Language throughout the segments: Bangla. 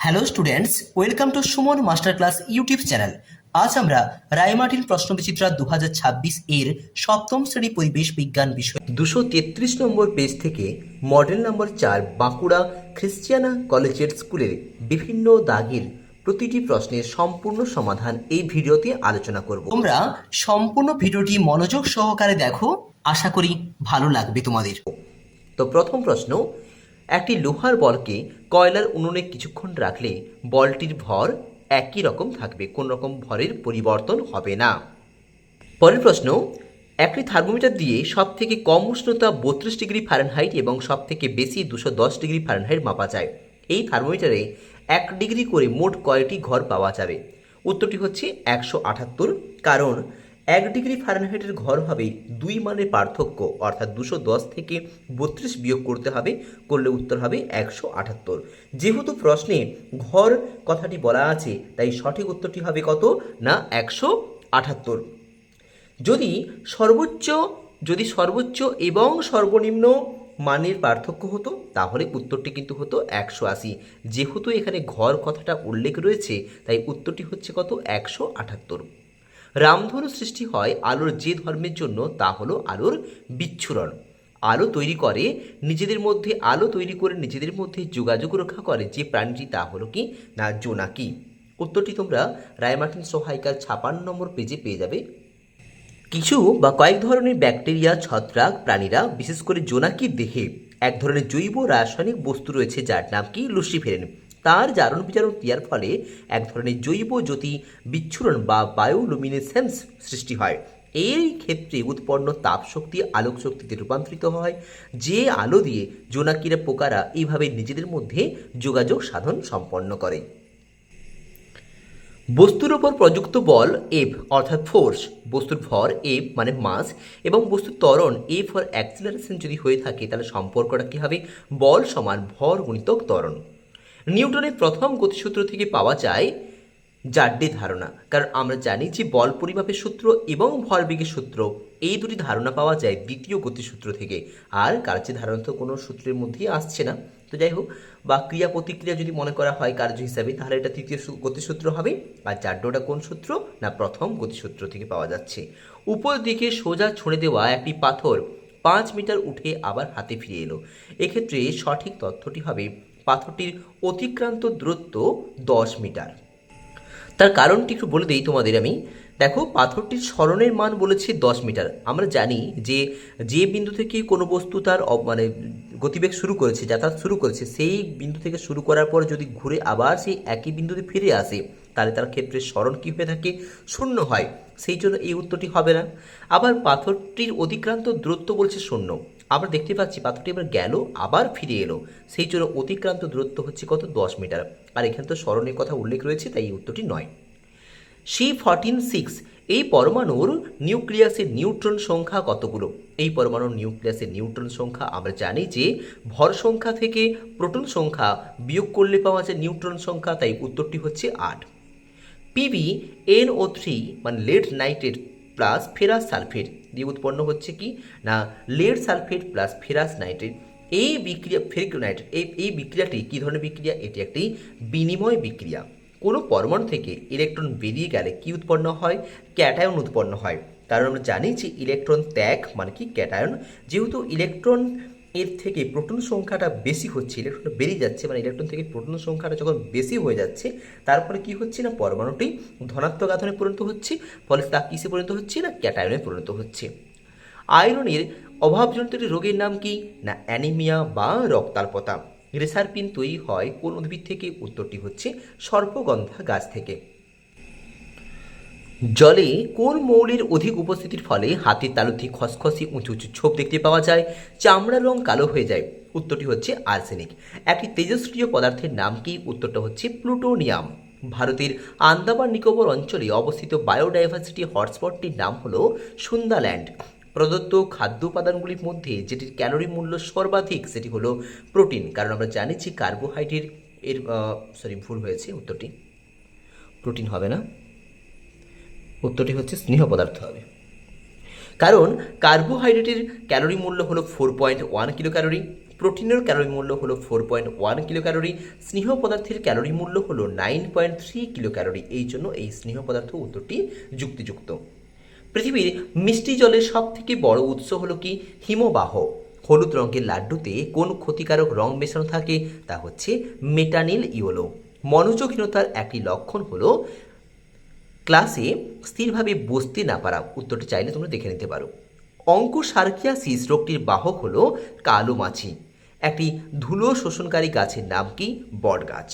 Hello students, welcome to Suman master class YouTube channel. আজ আমরা রায়মার্টিন প্রশ্নবিচিত্রা 2026 এর সপ্তম শ্রেণী পরিবেশ বিজ্ঞান বিষয় 233 নম্বর পেজ থেকে মডেল নম্বর 4 বাঁকুড়া খ্রিস্টিয়ানা কলেজের স্কুলের বিভিন্ন দাগের প্রতিটি প্রশ্নের সম্পূর্ণ সমাধান এই ভিডিওতে আলোচনা করব। তোমরা সম্পূর্ণ ভিডিওটি মনোযোগ সহকারে দেখো, আশা করি ভালো লাগবে তোমাদের। তো প্রথম প্রশ্ন, একটি লোহার বলকে কয়লার উনুনে কিছুক্ষণ রাখলে বলটির ভর একই রকম থাকবে, কোন রকম ভরের পরিবর্তন হবে না। পরের প্রশ্ন, একটি থার্মোমিটার দিয়ে সব থেকে কম উষ্ণতা 32 ডিগ্রি ফারেনহাইট এবং সব থেকে বেশি 210 ডিগ্রি ফারেনহাইট মাপা যায়। এই থার্মোমিটারে 1 ডিগ্রি করে মোট কয়টি ঘর পাওয়া যাবে? উত্তরটি হচ্ছে 178, কারণ 1 ডিগ্রি ফারেনহাইটের ঘর হবে 2 মানের পার্থক্য, অর্থাৎ 210 থেকে 32 বিয়োগ করতে হবে, করলে উত্তর হবে 178। যেহেতু প্রশ্নে ঘর কথাটি বলা আছে, তাই সঠিক উত্তরটি হবে কত না 178। যদি সর্বোচ্চ এবং সর্বনিম্ন মানের পার্থক্য হতো তাহলে উত্তরটি কিন্তু হতো 180। যেহেতু এখানে ঘর কথাটা উল্লেখ রয়েছে, তাই উত্তরটি হচ্ছে কত 178। রামধনু সৃষ্টি হয় আলোর যে ধর্মের জন্য, তা হলো আলোর বিচ্ছুরণ। আলো তৈরি করে নিজেদের মধ্যে যোগাযোগ রক্ষা করে যে প্রাণীটি, তা হলো কি না জোনাকি। উত্তরটি তোমরা রায়মার্টিন সহায়িকার 56 নম্বর পেজে পেয়ে যাবে। কিছু বা কয়েক ধরনের ব্যাকটেরিয়া, ছত্রাক প্রাণীরা, বিশেষ করে জোনাকির দেহে এক ধরনের জৈব রাসায়নিক বস্তু রয়েছে যার নাম কি লুসিফেরিন। তার জারণ বিজারণ ক্রিয়ার ফলে এক ধরনের জৈব জ্যোতি বিচ্ছুরণ বা বায়োলুমিনেসেন্স সৃষ্টি হয়। এই ক্ষেত্রে উৎপন্ন তাপ শক্তি আলোক শক্তিতে রূপান্তরিত হয়, যে আলো দিয়ে জোনাকিরা পোকারা এইভাবে নিজেদের মধ্যে যোগাযোগ সাধন সম্পন্ন করে। বস্তুর ওপর প্রযুক্ত বল এফ অর্থাৎ ফোর্স, বস্তুর ভর এফ মানে মাস এবং বস্তুর ত্বরণ এ ফর অ্যাক্সিলারেশন যদি হয়ে থাকে, তাহলে সম্পর্কটা কী হবে? বল সমান ভর গুণিতক ত্বরণ। নিউটনের প্রথম গতিসূত্র থেকে পাওয়া যায় জাড্ডে ধারণা, কারণ আমরা জানি যে বল পরিমাপের সূত্র এবং ভরবেগের সূত্র এই দুটি ধারণা পাওয়া যায় দ্বিতীয় গতিসূত্র থেকে, আর কার্য ধারণা তো কোনো সূত্রের মধ্যেই আসছে না। তো যাই হোক, বা ক্রিয়া প্রতিক্রিয়া যদি মনে করা হয় কার্য হিসাবে, তাহলে এটা তৃতীয় গতিসূত্র হবে। আর জাড্ডেটা কোন সূত্র না প্রথম গতিসূত্র থেকে পাওয়া যাচ্ছে। উপর দিকে সোজা ছুঁড়ে দেওয়া একটি পাথর 5 মিটার উঠে আবার হাতে ফিরে এলো। এক্ষেত্রে সঠিক তথ্যটি হবে পাথরটির অতিক্রান্ত দূরত্ব 10 মিটার। তার কারণটি একটু বলে দিই তোমাদের আমি। দেখো, পাথরটির সরণের মান বলেছে 10 মিটার। আমরা জানি যে যে বিন্দু থেকে কোনো বস্তু তার গতিবেগ শুরু করেছে, যাতায়াত শুরু করেছে, সেই বিন্দু থেকে শুরু করার পর যদি ঘুরে আবার সেই একই বিন্দুতে ফিরে আসে, তাহলে তার ক্ষেত্রে সরণ কী হয়ে থাকে? শূন্য হয়। সেই জন্য এই উত্তরটি হবে না। আবার পাথরটির অতিক্রান্ত দূরত্ব বলছে 0। আমরা দেখতে পাচ্ছি পাথরটি এবার গেল আবার ফিরে এলো, সেই জন্য অতিক্রান্ত দূরত্ব হচ্ছে কত? 10 মিটার। আর এখানে তো স্মরণের কথা উল্লেখ রয়েছে, তাই এই উত্তরটি নয়। C14-6 এই পরমাণুর নিউক্লিয়াসের নিউট্রন সংখ্যা কতগুলো? এই পরমাণুর নিউক্লিয়াসের নিউট্রন সংখ্যা আমরা জানি যে ভর সংখ্যা থেকে প্রোটন সংখ্যা বিয়োগ করলে পাওয়া যায় নিউট্রন সংখ্যা, তাই উত্তরটি হচ্ছে 8। PbNO3 মানে lead nitrate plus ferrous sulphate দিয়ে উৎপন্ন হচ্ছে কি না lead sulphate plus ferrous nitrate. এই বিক্রিয়া ফেরিক নাইট্রেট এই বিক্রিয়াটি কী ধরনের বিক্রিয়া? এটি একটি বিনিময় বিক্রিয়া। কোনো পরমাণু থেকে ইলেকট্রন বেরিয়ে গেলে কি উৎপন্ন হয়? ক্যাটায়ন উৎপন্ন হয়। কারণ আমরা জানি যে ইলেকট্রন ত্যাগ মানে কি ক্যাটায়ন। যেহেতু ইলেকট্রন এর থেকে প্রোটন সংখ্যাটা বেশি হচ্ছে, ইলেকট্রনটা বেরিয়ে যাচ্ছে, মানে ইলেকট্রন থেকে প্রোটন সংখ্যাটা যখন বেশি হয়ে যাচ্ছে, তারপরে কি হচ্ছে না পরমাণুটি ধনাত্মক আধানে পরিণত হচ্ছে, ফলে তা কিসে পরিণত হচ্ছে না ক্যাটায়নে পরিণত হচ্ছে। আয়রনের অভাবজনিত রোগের নাম কি না অ্যানিমিয়া বা রক্তাল্পতা। রেসারপিন তৈরি হয় কোন উদ্ভিদ থেকে? উত্তরটি হচ্ছে সর্পগন্ধা গাছ থেকে। জলে কোন মৌলের অধিক উপস্থিতির ফলে হাতের তালুতে খসখসে উঁচু উঁচু ছোপ দেখতে পাওয়া যায়, চামড়ার রং কালো হয়ে যায়? উত্তরটি হচ্ছে আর্সেনিক। একটি তেজস্ক্রিয় পদার্থের নাম কি? উত্তরটা হচ্ছে প্লুটোনিয়াম। ভারতের আন্দামান নিকোবর অঞ্চলে অবস্থিত বায়োডাইভার্সিটি হটস্পটটির নাম হলো সুন্দাল্যান্ড। প্রদত্ত খাদ্য উপাদানগুলির মধ্যে যেটির ক্যালোরি মূল্য সর্বাধিক সেটি হলো প্রোটিন, কারণ আমরা জানি যে কার্বোহাইড্রেট এর ভুল হয়েছে, উত্তরটি প্রোটিন হবে না, উত্তরটি হচ্ছে স্নেহ পদার্থ হবে। কারণ কার্বোহাইড্রেটের ক্যালোরি মূল্য হলো 4.1 কিলো ক্যালোরি, প্রোটিনের ক্যালোরি মূল্য হলো 4.1 কিলো ক্যালোরি, স্নেহ পদার্থের ক্যালোরি মূল্য হলো 9.3 কিলো ক্যালোরি। এই জন্য এই স্নেহ পদার্থ উত্তরটি যুক্তিযুক্ত। পৃথিবীর মিষ্টি জলের সব থেকে বড় উৎস হলো কি? হিমবাহ। হলুদ রঙের লাড্ডুতে কোন ক্ষতিকারক রং মেশানো থাকে? তা হচ্ছে মেটানিল ইয়েলো। মনোযোগহীনতার একটি লক্ষণ হলো ক্লাসে স্থিরভাবে বসতে না পারা। উত্তরটি চাইলে তোমরা দেখে নিতে পারো। অঙ্কোসার্কিয়াসিস রোগটির বাহক হলো কালো মাছি। একটি ধুলো শোষণকারী গাছের নাম কি? বট গাছ।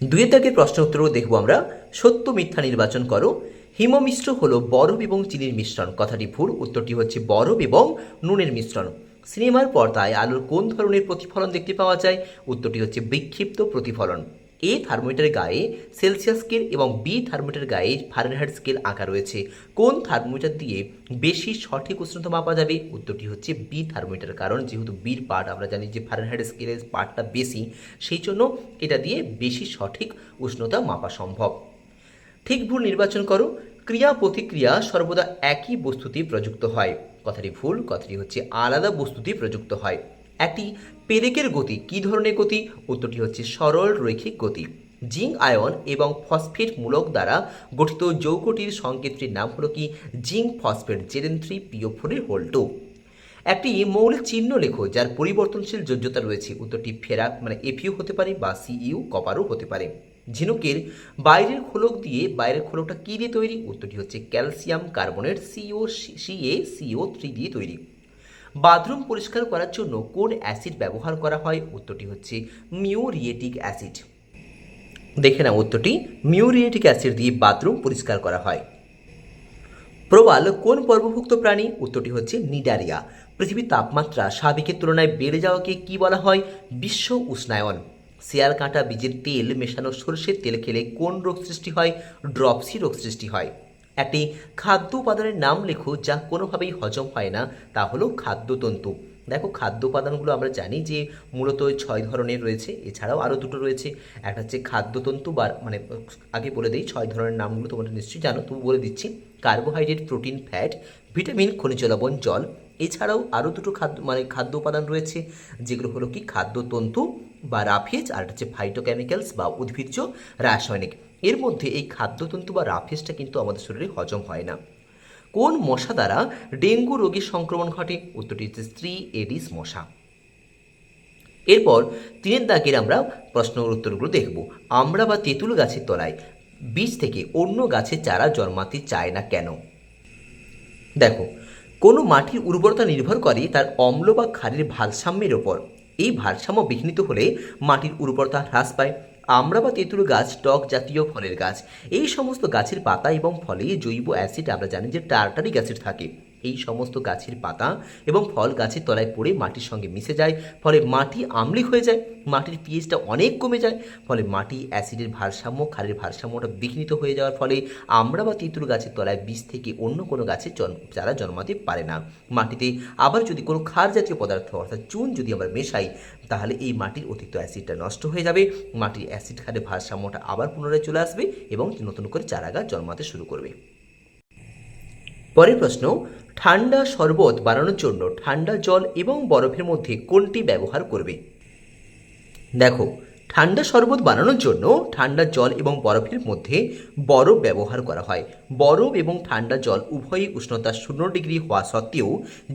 দুয়ের দাগের প্রশ্নের উত্তরও দেখব আমরা। সত্য মিথ্যা নির্বাচন করো। হিমমিশ্র হলো বরফ এবং চিনির মিশ্রণ। কথাটি ভুল। উত্তরটি হচ্ছে বরফ এবং নুনের মিশ্রণ। সিনেমার পর্দায় আলোর কোন ধরনের প্রতিফলন দেখতে পাওয়া যায়? উত্তরটি হচ্ছে বিক্ষিপ্ত প্রতিফলন। এ থার্মোমিটারের গায়ে সেলসিয়াস স্কেল এবং বি থার্মোমিটার গায়ে ফারেনহাইট স্কেল আঁকা রয়েছে। কোন থার্মোমিটার দিয়ে বেশি সঠিক উষ্ণতা মাপা যাবে? উত্তরটি হচ্ছে বি থার্মোমিটার। কারণ যেহেতু বির পার্ট আমরা জানি যে ফারেনহাইট স্কেলের পার্টটা বেশি, সেই জন্য এটা দিয়ে বেশি সঠিক উষ্ণতা মাপা সম্ভব। ঠিক ভুল নির্বাচন করো। ক্রিয়া প্রতিক্রিয়া সর্বদা একই বস্তুতে প্রযুক্ত হয়। কথাটি ভুল। কথাটি হচ্ছে আলাদা বস্তুতে প্রযুক্ত হয়। একটি পেরেকের গতি কী ধরনের গতি? উত্তরটি হচ্ছে সরল রৈখিক গতি। জিঙ্ক আয়ন এবং ফসফেট মূলক দ্বারা গঠিত যৌগটির সংকেতটির নাম হলো কি? জিঙ্ক ফসফেট, Zn3PO4 একটি মৌলিক চিহ্ন লেখো যার পরিবর্তনশীল যোগ্যতা রয়েছে। উত্তরটি ফেরাক মানে Fu হতে পারে বা Cu কপারও হতে পারে। ঝিনুকের বাইরের খোলক দিয়ে বাইরের খোলকটা কী দিয়ে তৈরি? উত্তরটি হচ্ছে ক্যালসিয়াম কার্বনেট CaCO3 দিয়ে তৈরি। বাথরুম পরিষ্কার করার জন্য কোন অ্যাসিড ব্যবহার করা হয়? উত্তরটি হচ্ছে মিউরিয়েটিক অ্যাসিড। দেখে নাও উত্তরটি মিউরিয়েটিক অ্যাসিড দিয়ে বাথরুম পরিষ্কার করা হয়। প্রবাল কোন পর্বভুক্ত প্রাণী? উত্তরটি হচ্ছে নিডারিয়া। পৃথিবীর তাপমাত্রা স্বাভাবিকের তুলনায় বেড়ে যাওয়াকে কি বলা হয়? বিশ্ব উষ্ণায়ন। শেয়াল কাঁটা বীজের তেল মেশানো সরষের তেল খেলে কোন রোগ সৃষ্টি হয়? ড্রপসি রোগ সৃষ্টি হয়। একটি খাদ্য উপাদানের নাম লেখো যা কোনোভাবেই হজম হয় না, তা হলো খাদ্যতন্তু। দেখো খাদ্য উপাদানগুলো আমরা জানি যে মূলত 6 ধরনের রয়েছে, এছাড়াও আরও দুটো রয়েছে। একটা হচ্ছে খাদ্যতন্তু বা মানে আগে বলে দিই 6 ধরনের নামগুলো তোমরা নিশ্চয়ই জানো, তবু বলে দিচ্ছি। কার্বোহাইড্রেট, প্রোটিন, ফ্যাট, ভিটামিন, খনিজ লবণ, জল। এছাড়াও আরও দুটো খাদ্য উপাদান রয়েছে, যেগুলো হলো কি খাদ্যতন্তু বা রাফেজ, আর হচ্ছে ফাইটোকেমিক্যালস বা উদ্ভিজ্জ রাসায়নিক। এর মধ্যে এই খাদ্যতন্তু বা রাফেজটা কিন্তু আমাদের শরীরে হজম হয় না। কোন মশা দ্বারা ডেঙ্গু রোগের সংক্রমণ ঘটে? উত্তরটি হচ্ছে স্ত্রী এডিস মশা। এরপর 3 দাগের আমরা প্রশ্নের উত্তরগুলো দেখব। আমরা বা তেঁতুল গাছের তলায় বীজ থেকে অন্য গাছের চারা জন্মাতে চায় না কেন? দেখো, কোনো মাটির উর্বরতা নির্ভর করে তার অম্ল বা ক্ষারের ভারসাম্যের ওপর। এই ভারসাম্য বিঘ্নিত হলে মাটির উর্বরতা হ্রাস পায়। আমরা বা তেঁতুল গাছ টক জাতীয় ফলের গাছ। এই সমস্ত গাছের পাতা এবং ফলে জৈব অ্যাসিড আমরা জানি যে টার্টারিক অ্যাসিড থাকে। এই সমস্ত গাছের পাতা এবং ফল গাছের তলায় পড়ে মাটির সঙ্গে মিশে যায়, ফলে মাটি আম্লিক হয়ে যায়, মাটির পিএইচটা অনেক কমে যায়, ফলে মাটি অ্যাসিডের ভারসাম্য ক্ষারের ভারসাম্যটা বিঘ্নিত হয়ে যাওয়ার ফলে আমরা বা তেঁতুল গাছের তলায় বীজ থেকে অন্য কোনো গাছের চারা জন্মাতে পারে না। মাটিতে আবার যদি কোনো ক্ষার জাতীয় পদার্থ অর্থাৎ চুন যদি আমরা মেশাই, তাহলে এই মাটির অতিরিক্ত অ্যাসিডটা নষ্ট হয়ে যাবে, মাটির অ্যাসিড ক্ষারের ভারসাম্যটা আবার পুনরায় চলে আসবে এবং নতুন করে চারা গাছ জন্মাতে শুরু করবে। পরের প্রশ্ন, ঠান্ডা শরবত বানানোর জন্য ঠান্ডা জল এবং বরফের মধ্যে কোনটি ব্যবহার করবে? দেখো, ঠান্ডা শরবত বানানোর জন্য ঠান্ডা জল এবং বরফের মধ্যে বরফ ব্যবহার করা হয়। বরফ এবং ঠান্ডা জল উভয়ই উষ্ণতা 0 ডিগ্রি হওয়া সত্ত্বেও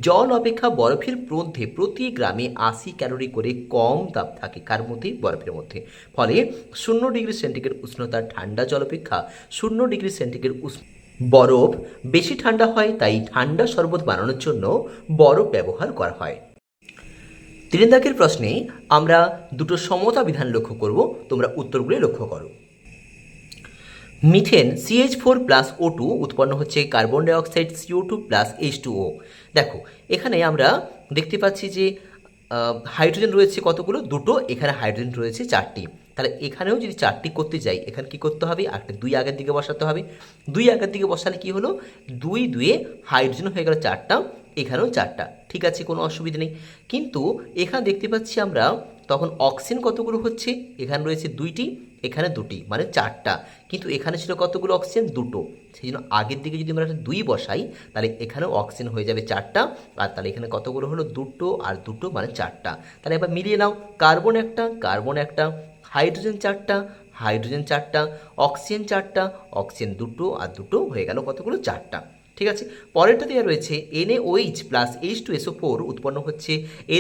জল অপেক্ষা বরফের মধ্যে প্রতি গ্রামে 80 ক্যালোরি করে কম তাপ থাকে। কার মধ্যে? বরফের মধ্যে। ফলে 0 ডিগ্রি সেন্টিগ্রেড উষ্ণতার ঠান্ডা জল অপেক্ষা 0 ডিগ্রি সেন্টিগ্রেড বরফ বেশি ঠান্ডা হয়, তাই ঠান্ডা শরবত বানানোর জন্য বরফ ব্যবহার করা হয়। 3 দাগের প্রশ্নে আমরা দুটো সমতা বিধান লক্ষ্য করব, তোমরা উত্তরগুলি লক্ষ্য করো। মিথেন CH4+O2 উৎপন্ন হচ্ছে কার্বন ডাইঅক্সাইড CO2+H2O। দেখো, এখানে আমরা দেখতে পাচ্ছি যে হাইড্রোজেন রয়েছে কতগুলো? দুটো। এখানে হাইড্রোজেন রয়েছে 4টি। তাহলে এখানেও যদি 4টি করতে যাই, এখানে কি করতে হবে? একটা 2 আগের দিকে বসাতে হবে। 2 আগের দিকে বসালে কি হলো? 2 2 হাইড্রোজেন হয়ে গেল 4টা, এখানেও 4টা। ঠিক আছে, কোনো অসুবিধা নেই। কিন্তু এখানে দেখতে পাচ্ছি আমরা তখন অক্সিজেন কতগুলো হচ্ছে, এখানে রয়েছে 2টি, এখানে 2টি, মানে 4টা, কিন্তু এখানে ছিল কতগুলো অক্সিজেন, 2টো। সেই জন্য আগের দিকে যদি আমরা একটা 2 বসাই তাহলে এখানেও অক্সিজেন হয়ে যাবে 4টা, আর তাহলে এখানে কতগুলো হলো, 2টো আর 2টো মানে 4টা। তাহলে এবার মিলিয়ে নাও, কার্বন একটা, কার্বন একটা, হাইড্রোজেন 4টা, হাইড্রোজেন 4টা, অক্সিজেন 4টা, অক্সিজেন 2টো আর 2টো হয়ে গেল কতগুলো, 4টা। ঠিক আছে, পরেরটা দেওয়া রয়েছে NaOH প্লাস H2SO4 উৎপন্ন হচ্ছে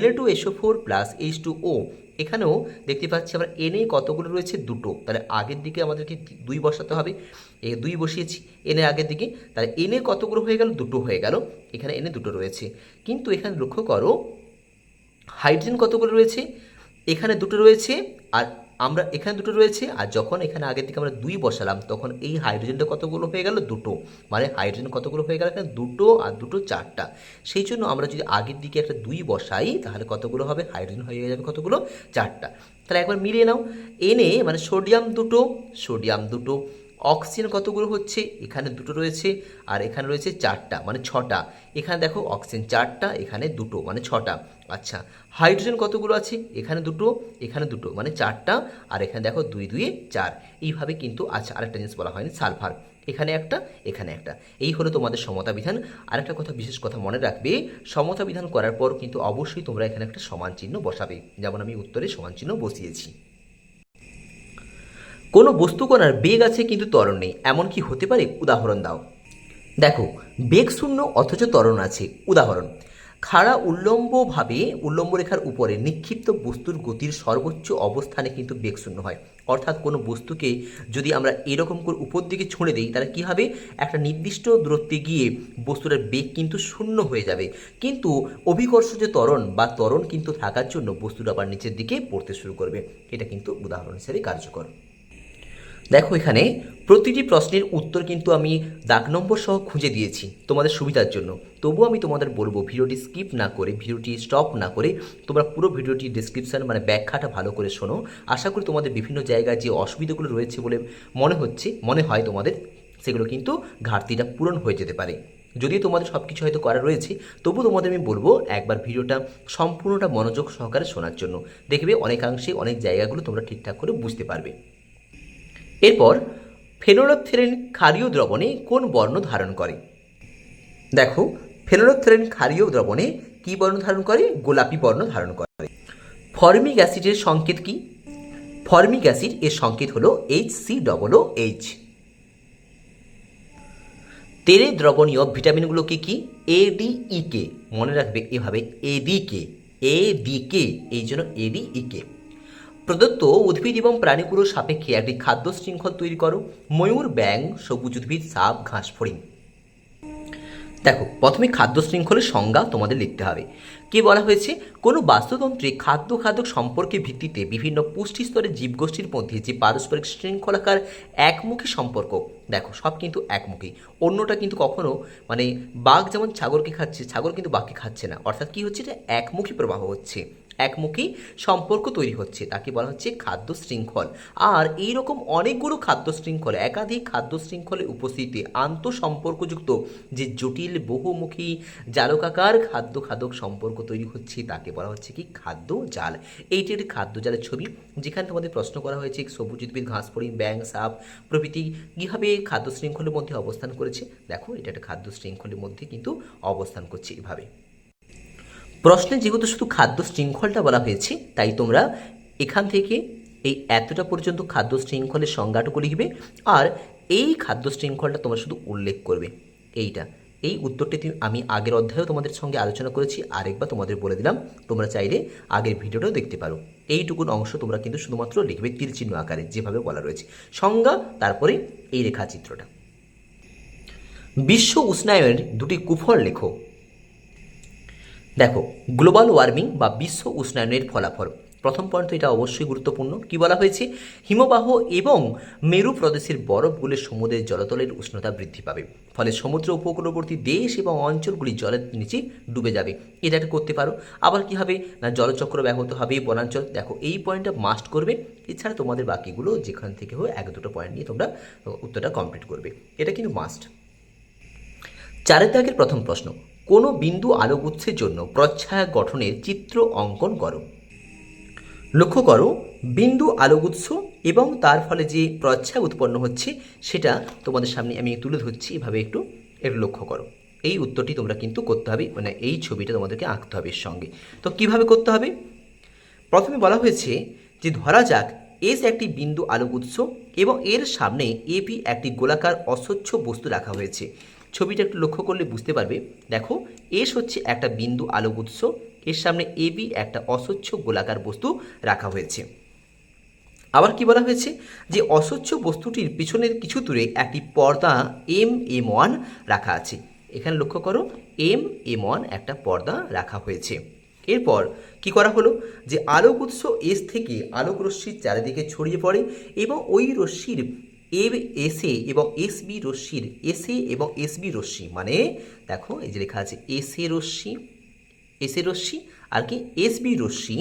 Na2SO4 প্লাস H2O। এখানেও দেখতে পাচ্ছি আমরা Na কতগুলো রয়েছে, 2টো, তাহলে আগের দিকে আমাদেরকে 2 বসাতে হবে, 2 বসিয়েছি Na আগের দিকে, তাহলে Na কতগুলো হয়ে গেল, 2টো হয়ে গেল, এখানে Na 2টো রয়েছে। কিন্তু এখানে লক্ষ্য করো হাইড্রোজেন কতগুলো রয়েছে, এখানে 2টো রয়েছে, আর আমরা এখানে 2টো রয়েছে, আর যখন এখানে আগের দিকে আমরা 2 বসালাম তখন এই হাইড্রোজেনটা কতগুলো হয়ে গেল, 2টো, মানে হাইড্রোজেন কতগুলো হয়ে গেল, এখানে 2টো আর 2টো 4টা। সেই জন্য আমরা যদি আগের দিকে একটা 2 বসাই তাহলে কতগুলো হবে, হাইড্রোজেন হয়ে যাবে কতগুলো, 4টা। তাহলে একবার মিলিয়ে নাও, Na মানে সোডিয়াম 2টো, সোডিয়াম 2টো, অক্সিজেন কতগুলো হচ্ছে, এখানে 2টো রয়েছে, আর এখানে রয়েছে 4টা মানে 6টা। এখানে দেখো অক্সিজেন 4টা, এখানে 2টো মানে 6টা। আচ্ছা, হাইড্রোজেন কতগুলো আছে, এখানে 2টো, এখানে 2টো মানে 4টা, আর এখানে দেখো 2 2 4। এইভাবে কিন্তু, আচ্ছা আরেকটা জিনিস বলা হয়নি, সালফার এখানে একটা, এখানে একটা। এই হলো তোমাদের সমতা বিধান। আরেকটা কথা, বিশেষ কথা মনে রাখবে, সমতা বিধান করার পর কিন্তু অবশ্যই তোমরা এখানে একটা সমান চিহ্ন বসাবে, যেমন আমি উত্তরে সমান চিহ্ন বসিয়েছি। কোনো বস্তুকণার বেগ আছে কিন্তু ত্বরণ নেই, এমন কি হতে পারে, উদাহরণ দাও। দেখো, বেগ শূন্য অথচ ত্বরণ আছে। উদাহরণ, খাড়া উল্লম্বভাবে উল্লম্ব রেখার উপরে নিক্ষিপ্ত বস্তুর গতির সর্বোচ্চ অবস্থানে কিন্তু বেগ শূন্য হয়। অর্থাৎ কোনো বস্তুকে যদি আমরা এরকম করে উপর দিকে ছুঁড়ে দিই তাহলে কী হবে, একটা নির্দিষ্ট দূরত্বে গিয়ে বস্তুটার বেগ কিন্তু শূন্য হয়ে যাবে, কিন্তু অভিকর্ষজ ত্বরণ বা ত্বরণ কিন্তু থাকার জন্য বস্তুটা আবার নিচের দিকে পড়তে শুরু করবে। এটা কিন্তু উদাহরণ হিসেবে কার্যকর। দেখো, এখানে প্রতিটি প্রশ্নের উত্তর কিন্তু আমি দাগ নম্বর সহ খুঁজে দিয়েছি তোমাদের সুবিধার জন্য। তবুও আমি তোমাদের বলবো, ভিডিওটি স্কিপ না করে, ভিডিওটি স্টপ না করে তোমরা পুরো ভিডিওটি ডিসক্রিপশান মানে ব্যাখ্যাটা ভালো করে শোনো। আশা করি তোমাদের বিভিন্ন জায়গায় যে অসুবিধাগুলো রয়েছে বলে মনে হয় তোমাদের, সেগুলো কিন্তু ঘাটতিটা পূরণ হয়ে যেতে পারে। যদিও তোমাদের সব কিছু হয়তো করা রয়েছে, তবু তোমাদের আমি বলবো একবার ভিডিওটা সম্পূর্ণটা মনোযোগ সহকারে শোনার জন্য। দেখবে অনেকাংশে অনেক জায়গাগুলো তোমরা ঠিকঠাক করে বুঝতে পারবে। এরপর, ফেনোলেপথেরিন ক্ষারীয় দ্রবণে কোন বর্ণ ধারণ করে। দেখো, ফেনোলেপথেরিন ক্ষারীয় দ্রবণে কি বর্ণ ধারণ করে, গোলাপি বর্ণ ধারণ করে। ফর্মিক অ্যাসিডের সংকেত কি, ফর্মিক অ্যাসিড এর সংকেত হলো HCOOH। তেলে দ্রবণীয় ভিটামিনগুলো কি কি, ADEK, মনে রাখবে এভাবে, ADK, এই জন্য ADEK। প্রদত্ত উদ্ভিদ এবং প্রাণীগুলোর সাপেক্ষে একটি খাদ্য শৃঙ্খল তৈরি করো। ময়ূর, ব্যাঙ, সবুজ উদ্ভিদ, সাপ, ঘাস, ফড়িং। দেখো, প্রথমে খাদ্য শৃঙ্খলের সংজ্ঞা তোমাদের লিখতে হবে। কি বলা হয়েছে, কোনো বাস্তুতন্ত্রে খাদ্য সম্পর্কের ভিত্তিতে বিভিন্ন পুষ্টি স্তরের জীবগোষ্ঠীর মধ্যে যে পারস্পরিক শৃঙ্খলাকার একমুখী সম্পর্ক, দেখো সব কিন্তু একমুখী, অন্যটা কিন্তু কখনো মানে বাঘ যেমন ছাগলকে খাচ্ছে, ছাগল কিন্তু বাঘকে খাচ্ছে না, অর্থাৎ কি হচ্ছে, এটা একমুখী প্রবাহ হচ্ছে, একমুখী সম্পর্ক তৈরি হচ্ছে, তাকে বলা হচ্ছে খাদ্য শৃঙ্খল। আর এইরকম অনেকগুলো খাদ্য শৃঙ্খল, একাধিক খাদ্য শৃঙ্খলের উপস্থিতিতে আন্তঃসম্পর্কযুক্ত যে জটিল বহুমুখী জালকাকার খাদ্য সম্পর্ক তৈরি হচ্ছে, তাকে বলা হচ্ছে কি, খাদ্য জাল। এইটি একটি খাদ্য জালের ছবি, যেখানে তোমাদের প্রশ্ন করা হয়েছে সবুজ উদ্ভিদ, ঘাস, ফড়িং, ব্যাঙ, সাপ প্রভৃতি কীভাবে খাদ্য শৃঙ্খলের মধ্যে অবস্থান করেছে। দেখো, এটা একটা খাদ্য শৃঙ্খলের মধ্যে কিন্তু অবস্থান করছে এভাবে। প্রশ্নে যেহেতু শুধু খাদ্য শৃঙ্খলটা বলা হয়েছে, তাই তোমরা এখান থেকে এই এতটা পর্যন্ত খাদ্য শৃঙ্খলের সংজ্ঞাটুকু লিখবে, আর এই খাদ্য শৃঙ্খলটা তোমরা শুধু উল্লেখ করবে। এই উত্তরটি আমি আগের অধ্যায়েও তোমাদের সঙ্গে আলোচনা করেছি, আরেকবার তোমাদের বলে দিলাম, তোমরা চাইলে আগের ভিডিওটাও দেখতে পারো। এইটুকুন অংশ তোমরা কিন্তু শুধুমাত্র লিখবে তীর চিহ্ন আকারে, যেভাবে বলা রয়েছে সংজ্ঞা, তারপরে এই রেখাচিত্রটা। বিশ্ব উষ্ণায়নের দুটি কুফল লেখো। দেখো, গ্লোবাল ওয়ার্মিং বা বিশ্ব উষ্ণায়নের ফলাফল। প্রথম পয়েন্ট, এটা অবশ্যই গুরুত্বপূর্ণ। কি বলা হয়েছে, হিমবাহ এবং মেরু প্রদেশের বরফগুলো সমুদ্রের জলতলের উষ্ণতা বৃদ্ধি পাবে, ফলে সমুদ্র উপকূলবর্তী দেশ এবং অঞ্চলগুলি জলের নিচে ডুবে যাবে। এটা একটা করতে পারো। আবার কি হবে না, জলচক্র ব্যাহত হবে, বনাঞ্চল। দেখো, এই পয়েন্টটা মাস্ট করবে, এছাড়া তোমাদের বাকিগুলো যেখান থেকে হোক 1-2 পয়েন্ট নিয়ে তোমরা উত্তরটা কমপ্লিট করবে, এটা কিন্তু মাস্ট। 4 দাগের প্রথম প্রশ্ন, কোনো বিন্দু আলোকগুচ্ছের জন্য প্রচ্ছায়া গঠনের চিত্র অঙ্কন করো। লক্ষ্য করো বিন্দু আলোকউৎস এবং তার ফলে যে প্রচ্ছায়া উৎপন্ন হচ্ছে সেটা তোমাদের সামনে আমি তুলে ধরছি, এভাবে একটু একটু লক্ষ্য করো। এই উত্তরটি তোমরা কিন্তু করতে হবে, মানে এই ছবিটা তোমাদেরকে আঁকতে হবে এর সঙ্গে। তো কিভাবে করতে হবে? প্রথমে বলা হয়েছে যে ধরা যাক এস একটি বিন্দু আলোক উৎস এবং এর সামনে এবি একটি গোলাকার অস্বচ্ছ বস্তু রাখা হয়েছে। ছবিটা একটু লক্ষ্য করলে বুঝতে পারবে। দেখো এস হচ্ছে একটা বিন্দু আলোক উৎস, এর সামনে এবি একটা অস্বচ্ছ গোলাকার বস্তু রাখা হয়েছে। আবার কি বলা হয়েছে যে অস্বচ্ছ বস্তুটির পিছনের কিছু দূরে একটি পর্দা M1 রাখা আছে। এখানে লক্ষ্য করো M1 একটা পর্দা রাখা হয়েছে। এরপর কি করা হলো যে আলোক উৎস এস থেকে আলোক রশ্মির চারিদিকে ছড়িয়ে পড়ে এবং ওই রশ্মির এসএ এবং এসবি রশ্মির এসএ এবং এসবি রশ্মি, মানে দেখো এই যে লেখা আছে এসএ রশ্মি আর কি এসবি রশ্মি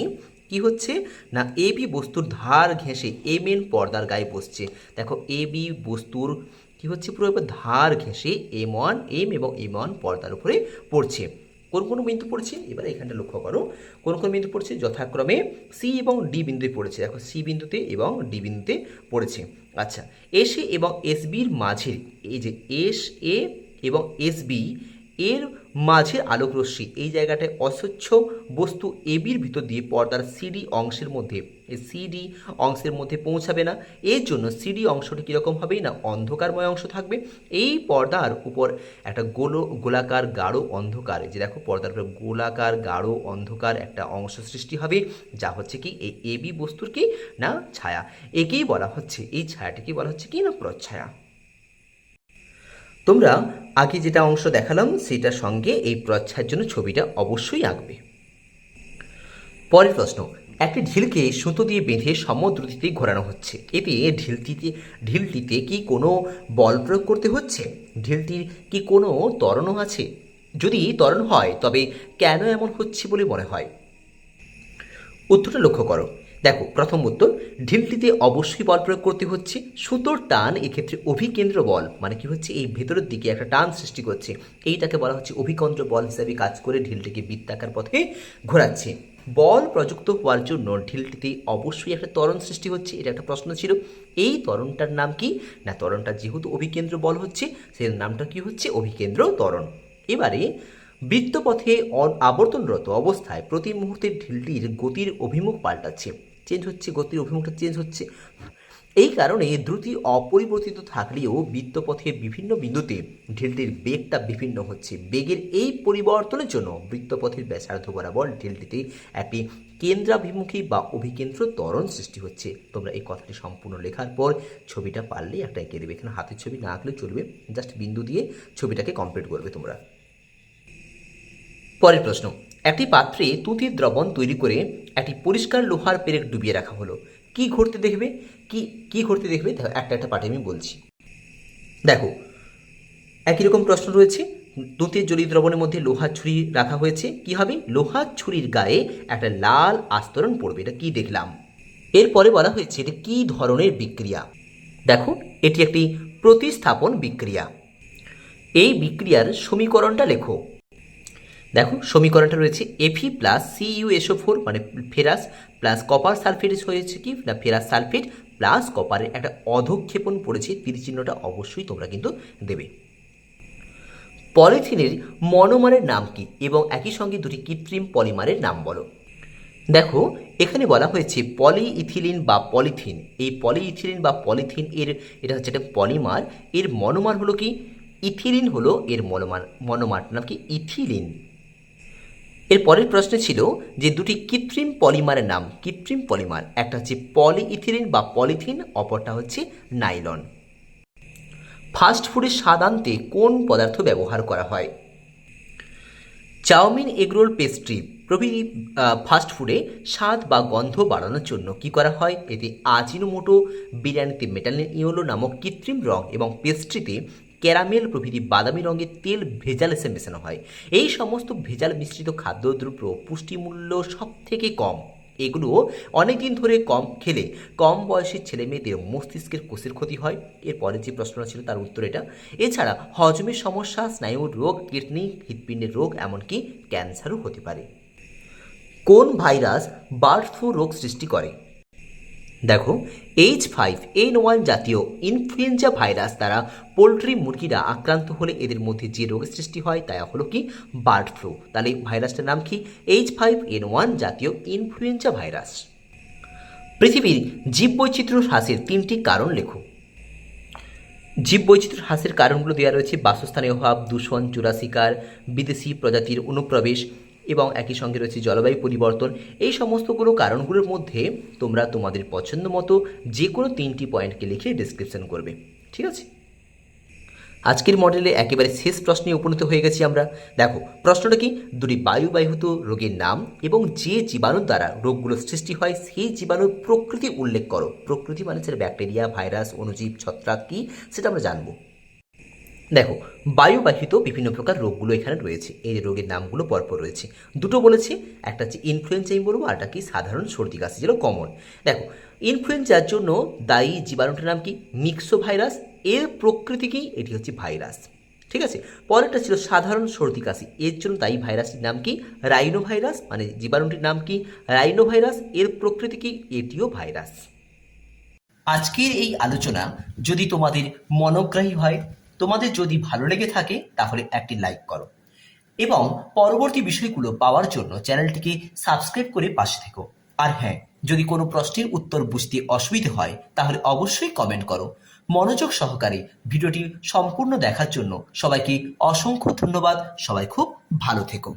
কি হচ্ছে না এবি বস্তুর ধার ঘেঁষে এমএন পর্দার গায়ে বসছে। দেখো এবি বস্তুর কি হচ্ছে পুরো ধার ঘেঁষে এম এবং M1 পর্দার উপরে পড়ছে। কোন কোন বিন্দু পড়ছে এবার এখানটা লক্ষ্য করো, কোন কোন বিন্দু পড়ছে যথাক্রমে সি এবং ডি বিন্দুতে পড়েছে। দেখো সি বিন্দুতে এবং ডি বিন্দুতে পড়েছে। আচ্ছা এস এ এবং এসবির মাঝে এই যে এস এ এবং এসবি এর মাঝের আলোক রশ্মি এই জায়গাটায় অস্বচ্ছ বস্তু এবির ভিতর দিয়ে পর্দার সিডি অংশের মধ্যে সিডি অংশের মধ্যে পৌঁছাবে না। এর জন্য সিডি অংশটি কীরকম হবে না অন্ধকারময় অংশ থাকবে। এই পর্দার উপর একটা গোলাকার গাঢ় অন্ধকার, যে দেখো পর্দার উপর গোলাকার গাঢ় অন্ধকার একটা অংশ সৃষ্টি হবে, যা হচ্ছে কি এই এবি বস্তুর কি না ছায়া। একেই বলা হচ্ছে, এই ছায়াটিকে বলা হচ্ছে কি না প্রচ্ছায়া। তোমরা আগে যেটা অংশ দেখালাম সেটার সঙ্গে এই প্রচ্ছায়ার জন্য ছবিটা অবশ্যই আঁকবে। পরের প্রশ্ন, একটি ঢিলকে সুতো দিয়ে বেঁধে সমদ্রুতিতে ঘোরানো হচ্ছে, এতে ঢিলটিতে কি কোনো বল প্রয়োগ করতে হচ্ছে? ঢিলটির কি কোনো ত্বরণও আছে? যদি ত্বরণ হয় তবে কেন এমন হচ্ছে বলে মনে হয়? উত্তরটা লক্ষ্য করো। দেখো প্রথম উত্তর, ঢিলটিতে অবশ্যই বল প্রয়োগ করতে হচ্ছে। সুতোর টান এক্ষেত্রে অভিকেন্দ্র বল, মানে কি হচ্ছে এই ভেতরের দিকে একটা টান সৃষ্টি করছে, এইটাকে বলা হচ্ছে অভিকেন্দ্র বল হিসাবে কাজ করে ঢিলটিকে বৃত্তাকার পথে ঘোরাচ্ছে। বল প্রযুক্ত হওয়ার জন্য ঢিলটিতে অবশ্যই একটা ত্বরণ সৃষ্টি হচ্ছে, এটা একটা প্রশ্ন ছিল। এই ত্বরণটার নাম কি না ত্বরণটা যেহেতু অভিকেন্দ্র বল হচ্ছে সেই নামটা কি হচ্ছে অভিকেন্দ্র ত্বরণ। এবারে বৃত্তপথে আবর্তনরত অবস্থায় প্রতি মুহূর্তে ঢিলটির গতির অভিমুখ পাল্টাচ্ছে, চেঞ্জ হচ্ছে, গতির অভিমুখটা চেঞ্জ হচ্ছে। এই কারণে দ্রুতি অপরিবর্তিত থাকলেও বৃত্তপথের বিভিন্ন বিন্দুতে ঢিলটির বেগটা বিভিন্ন হচ্ছে। বেগের এই পরিবর্তনের জন্য বৃত্তপথের ব্যাসার্ধ বরাবর ঢিলটিতে একটি কেন্দ্রাভিমুখী বা অভিকেন্দ্র ত্বরণ সৃষ্টি হচ্ছে। তোমরা এই কথাটি সম্পূর্ণ লেখার পর ছবিটা পারলেই একটা এঁকে দেবে, এখানে হাতের ছবি না আঁকলে চলবে, জাস্ট বিন্দু দিয়ে ছবিটাকে কমপ্লিট করবে তোমরা। পরের প্রশ্ন, একটি পাত্রে তুঁতির দ্রবণ তৈরি করে একটি পরিষ্কার লোহার পেরেক ডুবিয়ে রাখা হলো, কি ঘটতে দেখবে? কি ঘটতে দেখবে একটা একটা পাঠে আমি বলছি। দেখো একই রকম প্রশ্ন রয়েছে, তুঁতের জলীয় দ্রবণের মধ্যে লোহার ছুরি রাখা হয়েছে, কি হবে? লোহার ছুরির গায়ে একটা লাল আস্তরণ পড়বে, এটা কি দেখলাম। এরপরে বলা হয়েছে এটা কি ধরনের বিক্রিয়া। দেখো এটি একটি প্রতিস্থাপন বিক্রিয়া। এই বিক্রিয়ার সমীকরণটা লেখো। দেখো সমীকরণটা রয়েছে Fe+CuSO4 মানে ফেরাস প্লাস কপার সালফেট হয়েছে কি না ফেরাস সালফেট প্লাস কপারের একটা অধক্ষেপণ পড়েছে, তীর চিহ্নটা অবশ্যই তোমরা কিন্তু দেবে। পলিথিনের মনোমারের নাম কি এবং একই সঙ্গে দুটি কৃত্রিম পলিমারের নাম বলো। দেখো এখানে বলা হয়েছে পলিইথিলিন বা পলিথিন। এই পলিইথিলিন বা পলিথিন এটা হচ্ছে একটা পলিমার, এর মনোমার হলো কি ইথিলিন, হলো এর মনোমার নাম কি ইথিলিন। এর পরের প্রশ্ন ছিল যে দুটি কৃত্রিম পলিমারের নাম। কৃত্রিম পলিমার একটা হচ্ছে পলিইথিলিন বা পলিথিন, অপরটা হচ্ছে নাইলন। ফাস্ট ফুডের স্বাদ আনতে কোন পদার্থ ব্যবহার করা হয়? চাউমিন, এগরোল, পেস্ট্রি প্রভৃতি ফাস্ট ফুডে স্বাদ বা গন্ধ বাড়ানোর জন্য কি করা হয়? এতে আজিনোমোটো, বিরিয়ানিতে মেটালিন ইয়েলো নামক কৃত্রিম রং এবং পেস্ট্রিতে ক্যারামেল প্রভৃতি বাদামি রঙের তেল ভেজাল এসে মেশানো হয়। এই সমস্ত ভেজাল মিশ্রিত খাদ্যদ্রব্য পুষ্টিমূল্য সব থেকে কম। এগুলো অনেকদিন ধরে কম খেলে কম বয়সী ছেলে মেয়েদের মস্তিষ্কের কোষের ক্ষতি হয়। এরপরে যে প্রশ্নটা ছিল তার উত্তর এটা। এছাড়া হজমের সমস্যা, স্নায়ুর রোগ, কিডনি, হৃৎপিণ্ডের রোগ, এমনকি ক্যান্সারও হতে পারে। কোন ভাইরাস বার্ড ফ্লু রোগ সৃষ্টি করে? দেখো, H5N1 জাতীয় ইনফ্লুয়েঞ্জা ভাইরাস দ্বারা পোলট্রি মুরগিরা আক্রান্ত হলে এদের মধ্যে যে রোগের সৃষ্টি হয় তা হলো কি বার্ড ফ্লু। তাহলে ভাইরাসটার নাম কি? H5N1 জাতীয় ইনফ্লুয়েঞ্জা ভাইরাস। পৃথিবীর জীববৈচিত্র্য হ্রাসের 3টি কারণ লেখো। জীববৈচিত্র্য হ্রাসের কারণগুলো দেওয়া রয়েছে: বাসস্থানের অভাব, দূষণ, চোরাশিকার, বিদেশি প্রজাতির অনুপ্রবেশ এবং একই সঙ্গে রয়েছে জলবায়ু পরিবর্তন। এই সমস্তগুলো কারণগুলোর মধ্যে তোমরা তোমাদের পছন্দ মতো যে কোনো 3টি পয়েন্টকে লিখে ডিসক্রিপশন করবে। ঠিক আছে? আজকের মডেলে একেবারে শেষ প্রশ্নে উপনীত হয়ে গেছি আমরা। দেখো, প্রশ্নটা কি? দুটি বায়ুবাহিত রোগের নাম এবং যে জীবাণুর দ্বারা রোগগুলো সৃষ্টি হয় সেই জীবাণুর প্রকৃতি উল্লেখ করো। প্রকৃতি মানে সেটা ব্যাকটেরিয়া, ভাইরাস, অণুজীব, ছত্রাক কি সেটা আমরা জানবো। দেখো, বায়ুবাহিত বিভিন্ন প্রকার রোগগুলো এখানে রয়েছে। এই যে রোগের নামগুলো পরপর রয়েছে, দুটো বলেছি, একটা হচ্ছে ইনফ্লুয়েঞ্জা আমি বলবো, আরটা কি সাধারণ সর্দি কাশি, যেটা কমন। দেখো, ইনফ্লুয়েঞ্জার জন্য দায়ী জীবাণুটার নাম কি? Myxo virus. এর প্রকৃতি কি? এটি হচ্ছে ভাইরাস। ঠিক আছে? পরেরটা ছিল সাধারণ সর্দি কাশি, এর জন্য দায়ী ভাইরাসটির নাম কি? রাইনো ভাইরাস, মানে জীবাণুটির নাম কি? Rhino virus. এর প্রকৃতি কি? এটিও ভাইরাস। আজকের এই আলোচনা যদি তোমাদের মনোগ্রাহী হয়, তোমাদের যদি ভালো লেগে থাকে, তাহলে একটি লাইক করো এবং পরবর্তী বিষয়গুলো পাওয়ার জন্য চ্যানেলটিকে সাবস্ক্রাইব করে পাশে থেকো। আর হ্যাঁ, যদি কোনো প্রশ্নের উত্তর বুঝতে অসুবিধে হয় তাহলে অবশ্যই কমেন্ট করো। মনোযোগ সহকারে ভিডিওটি সম্পূর্ণ দেখার জন্য সবাইকে অসংখ্য ধন্যবাদ। সবাই খুব ভালো থেকো।